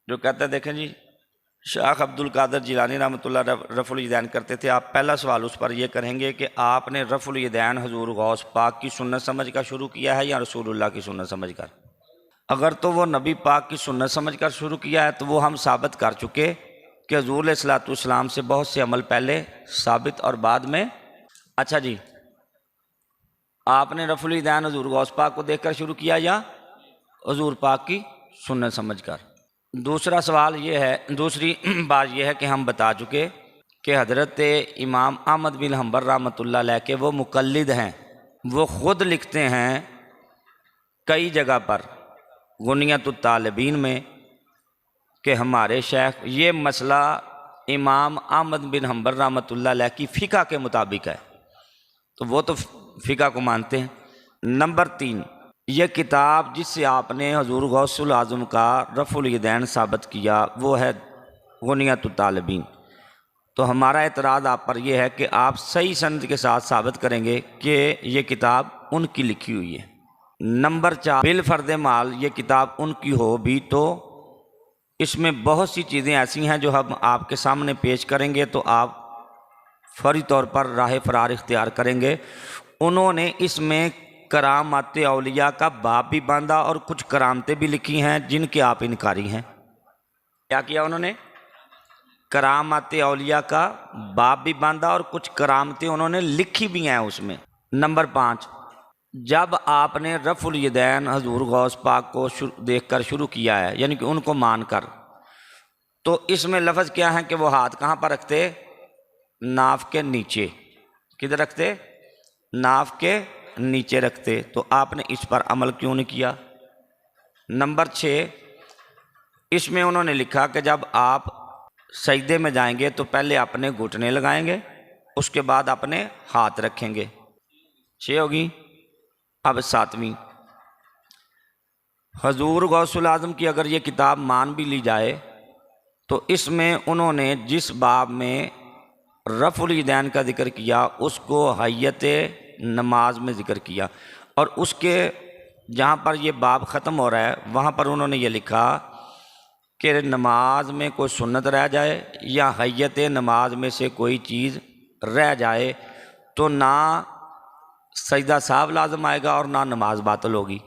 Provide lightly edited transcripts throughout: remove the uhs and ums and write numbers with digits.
جو کہتا ہے دیکھیں جی شیخ عبد القادر جیلانی رحمۃ اللہ رفع الیدین کرتے تھے، آپ پہلا سوال اس پر یہ کریں گے کہ آپ نے رفع الیدین حضور غوث پاک کی سنت سمجھ کر شروع کیا ہے یا رسول اللہ کی سنت سمجھ کر؟ اگر تو وہ نبی پاک کی سنت سمجھ کر شروع کیا ہے تو وہ ہم ثابت کر چکے کہ حضور علیہ الصلوۃ والسلام سے بہت سے عمل پہلے ثابت اور بعد میں۔ اچھا جی، آپ نے رفع الیدین حضور غوث پاک کو دیکھ کر شروع کیا یا حضور پاک کی سنت سمجھ کر؟ دوسرا سوال یہ ہے، دوسری بات یہ ہے کہ ہم بتا چکے کہ حضرت امام احمد بن حنبل رحمۃ اللہ علیہ کے وہ مقلد ہیں، وہ خود لکھتے ہیں کئی جگہ پر غنیۃ الطالبین میں کہ ہمارے شیخ، یہ مسئلہ امام احمد بن حنبل رحمۃ اللہ علیہ کی فقہ کے مطابق ہے، تو وہ تو فقہ کو مانتے ہیں۔ نمبر 3، یہ کتاب جس سے آپ نے حضور غوث العظم کا رفع الیدین ثابت کیا وہ ہے غنیۃ الطالبین، تو ہمارا اعتراض آپ پر یہ ہے کہ آپ صحیح سند کے ساتھ ثابت کریں گے کہ یہ کتاب ان کی لکھی ہوئی ہے۔ نمبر 4، بالفرض مال یہ کتاب ان کی ہو بھی تو اس میں بہت سی چیزیں ایسی ہیں جو ہم آپ کے سامنے پیش کریں گے تو آپ فوری طور پر راہ فرار اختیار کریں گے۔ انہوں نے اس میں کرامات اولیاء کا باب بھی باندھا اور کچھ کرامتیں بھی لکھی ہیں جن کے آپ انکاری ہیں۔ کیا کیا انہوں نے؟ کرامات اولیاء کا باب بھی باندھا اور کچھ کرامتیں انہوں نے لکھی بھی ہیں اس میں۔ نمبر 5، جب آپ نے رفع الیدین حضور غوث پاک کو دیکھ کر شروع کیا ہے، یعنی کہ ان کو مان کر، تو اس میں لفظ کیا ہے کہ وہ ہاتھ کہاں پر رکھتے؟ ناف کے نیچے۔ کدھر رکھتے؟ ناف کے نیچے رکھتے، تو آپ نے اس پر عمل کیوں نہیں کیا؟ نمبر 6، اس میں انہوں نے لکھا کہ جب آپ سجدے میں جائیں گے تو پہلے اپنے گھٹنے لگائیں گے، اس کے بعد اپنے ہاتھ رکھیں گے۔ 6 ہوگی۔ اب 7ویں، حضور غوث العظم کی اگر یہ کتاب مان بھی لی جائے تو اس میں انہوں نے جس باب میں رفع الیدین کا ذکر کیا اس کو حیت نماز میں ذکر کیا، اور اس کے جہاں پر یہ باب ختم ہو رہا ہے وہاں پر انہوں نے یہ لکھا کہ نماز میں کوئی سنت رہ جائے یا حیت نماز میں سے کوئی چیز رہ جائے تو نہ سجدہ سہو لازم آئے گا اور نہ نماز باطل ہوگی۔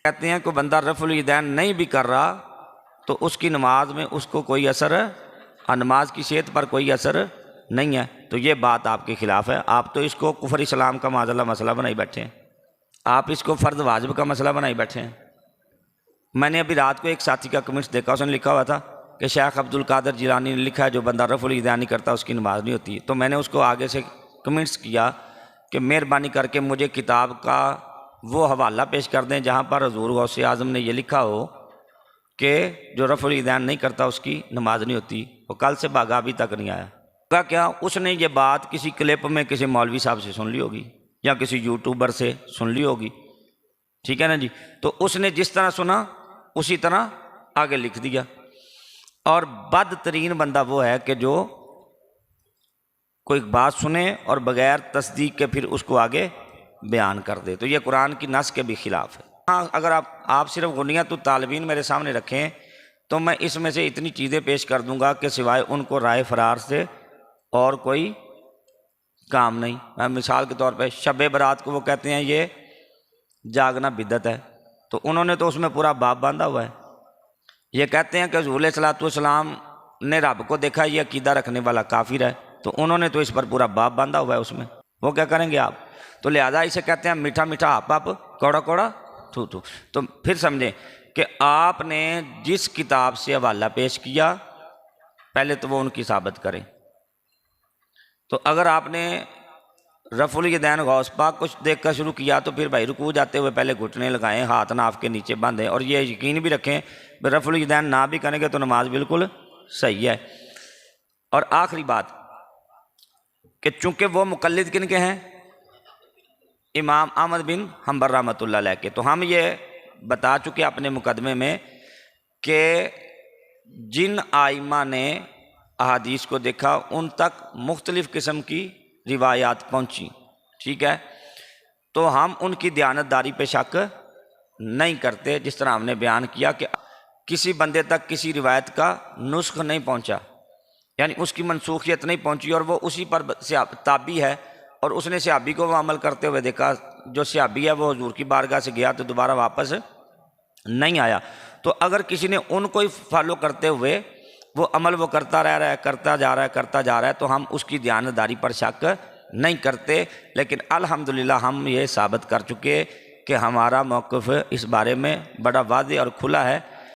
کہتے ہیں کہ بندہ رفع الیدین نہیں بھی کر رہا تو اس کی نماز میں اس کو کوئی اثر، نماز کی صحت پر کوئی اثر نہیں ہے، تو یہ بات آپ کے خلاف ہے۔ آپ تو اس کو کفر اسلام کا معاذ اللہ مسئلہ بنائی بیٹھے ہیں، آپ اس کو فرض واجب کا مسئلہ بنائی بیٹھے ہیں۔ میں نے ابھی رات کو ایک ساتھی کا کمنٹس دیکھا، اس نے لکھا ہوا تھا کہ شیخ عبد القادر جیلانی نے لکھا ہے جو بندہ رفع الیدین نہیں کرتا اس کی نماز نہیں ہوتی، تو میں نے اس کو آگے سے کمنٹس کیا کہ مہربانی کر کے مجھے کتاب کا وہ حوالہ پیش کر دیں جہاں پر حضور غوث اعظم نے یہ لکھا ہو کہ جو رفع الیدین نہیں کرتا اس کی نماز نہیں ہوتی۔ وہ کل سے بھاگا، ابھی تک نہیں آیا۔ کیا اس نے یہ بات کسی کلپ میں کسی مولوی صاحب سے سن لی ہوگی یا کسی یوٹیوبر سے سن لی ہوگی، ٹھیک ہے نا جی؟ تو اس نے جس طرح سنا اسی طرح آگے لکھ دیا، اور بدترین بندہ وہ ہے کہ جو کوئی بات سنے اور بغیر تصدیق کے پھر اس کو آگے بیان کر دے، تو یہ قرآن کی نص کے بھی خلاف ہے۔ ہاں، اگر آپ صرف غنیۃ الطالبین میرے سامنے رکھیں تو میں اس میں سے اتنی چیزیں پیش کر دوں گا کہ سوائے ان کو رائے فرار سے اور کوئی کام نہیں۔ میں مثال کے طور پہ شب برات کو وہ کہتے ہیں یہ جاگنا بدعت ہے، تو انہوں نے تو اس میں پورا باب باندھا ہوا ہے۔ یہ کہتے ہیں کہ حضور علیہ الصلوۃ والسلام نے رب کو دیکھا، یہ عقیدہ رکھنے والا کافر ہے، تو انہوں نے تو اس پر پورا باب باندھا ہوا ہے اس میں، وہ کیا کریں گے آپ؟ تو لہذا اسے کہتے ہیں میٹھا میٹھا آپ کوڑا کوڑا تھو تھو۔ تو پھر سمجھیں کہ آپ نے جس کتاب سے حوالہ پیش کیا پہلے تو وہ ان کی ثابت کریں۔ تو اگر آپ نے رفع الیدین غوث پاک کو دیکھ کر شروع کیا تو پھر بھائی رکوع جاتے ہوئے پہلے گھٹنے لگائیں، ہاتھ ناف کے نیچے باندھیں، اور یہ یقین بھی رکھیں کہ رفع الیدین نہ بھی کریں گے تو نماز بالکل صحیح ہے۔ اور آخری بات کہ چونکہ وہ مقلد کن کے ہیں؟ امام احمد بن حنبل رحمۃ اللہ علیہ کے، تو ہم یہ بتا چکے اپنے مقدمے میں کہ جن آئمہ نے احادیث کو دیکھا ان تک مختلف قسم کی روایات پہنچی، ٹھیک ہے؟ تو ہم ان کی دیانتداری پہ شک نہیں کرتے، جس طرح ہم نے بیان کیا کسی بندے تک کسی روایت کا نسخ نہیں پہنچا، یعنی اس کی منسوخیت نہیں پہنچی، اور وہ اسی پر تابعی ہے، اور اس نے صحابی کو وہ عمل کرتے ہوئے دیکھا۔ جو صحابی ہے وہ حضور کی بارگاہ سے گیا تو دوبارہ واپس نہیں آیا۔ تو اگر کسی نے ان کو ہی فالو کرتے ہوئے وہ عمل وہ کرتا رہا ہے، کرتا جا رہا ہے، تو ہم اس کی دیانتداری پر شک نہیں کرتے۔ لیکن الحمدللہ ہم یہ ثابت کر چکے کہ ہمارا موقف اس بارے میں بڑا واضح اور کھلا ہے